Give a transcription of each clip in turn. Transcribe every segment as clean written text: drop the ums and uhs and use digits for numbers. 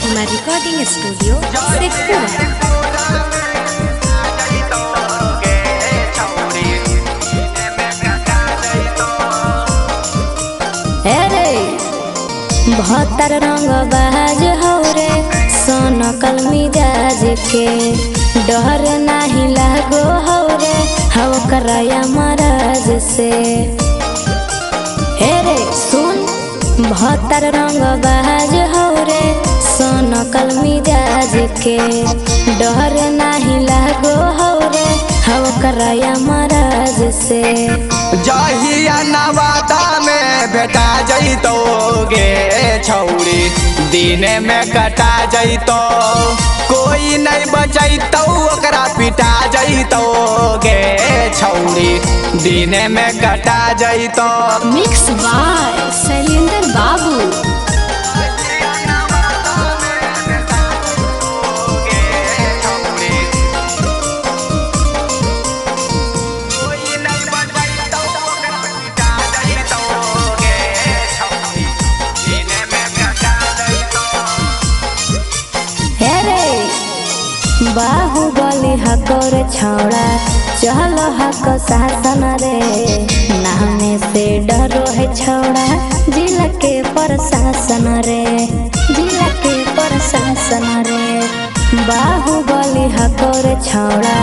प्रतिमा recording studio Sheikhpura. बहत्तर रंग बाज हो रे सोन कल मिजाज के डर नहीं लागो हो रे हव कराया महाराज से। हे रे सुन बहत्तर रंग बाज हो रे सोन कल मिजाज के डर नहीं लागो हो रे हव कराया महाराज से। जहिया नवादा में भेटा जैतो गे छौरी दिने में कटा जैतो कोई नहीं बचैतो ओकरा पिटा जैतो गे छौरी दिने में कटा जैतो। मिक्स बाय शैलेंद्र बाबू। बाहुबली हकोर छौड़ा चल हक शासन रे नामे से डरो है छौड़ा जिला के प्रशासन रे जिला के प्रशासन रे। बाहुबली हकोर छौड़ा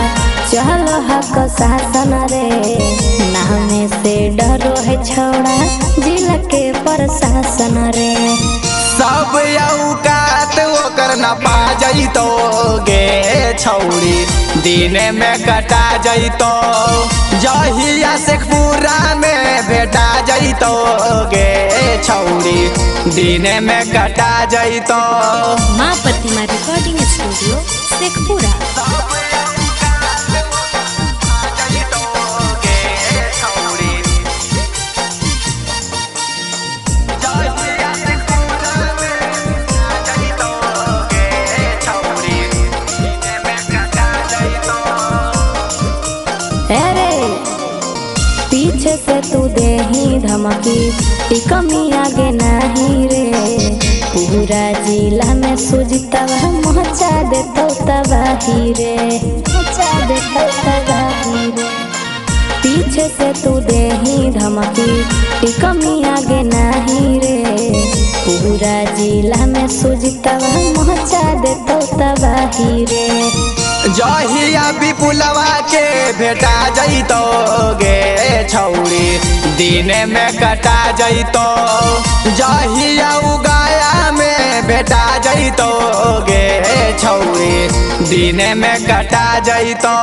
चल हक शासन रे नामे से डरो है छौड़ा जिला के प्रशासन रे। सब औकात ओकर न पा जैतो गे छौरी दिने में कटा जैतो जहिया शेखपुरा में भेटा जैतो गे छौरी दिने में कटा जैतो। माँ प्रतिमा रिकॉर्डिंग स्टूडियो शेखपुरा। पीछे से तू दे ही धमकी टिकमी आगे नहीं रे पूरा जिला में सुजतवा मचा दे तो तबाही रे मचा दे तो तबाही रे। पीछे से तू दे ही धमकी टिकमी आगे नहीं रे पूरा जिला में सुजतवा मचा दे तो तबाही रे। जहिया विपुलवा के भेटा जैतो गे छौरी दिने में कटा जैतो जहिया उगाया में भेटा जैतो गे छौरी दिने में कटा जैतो।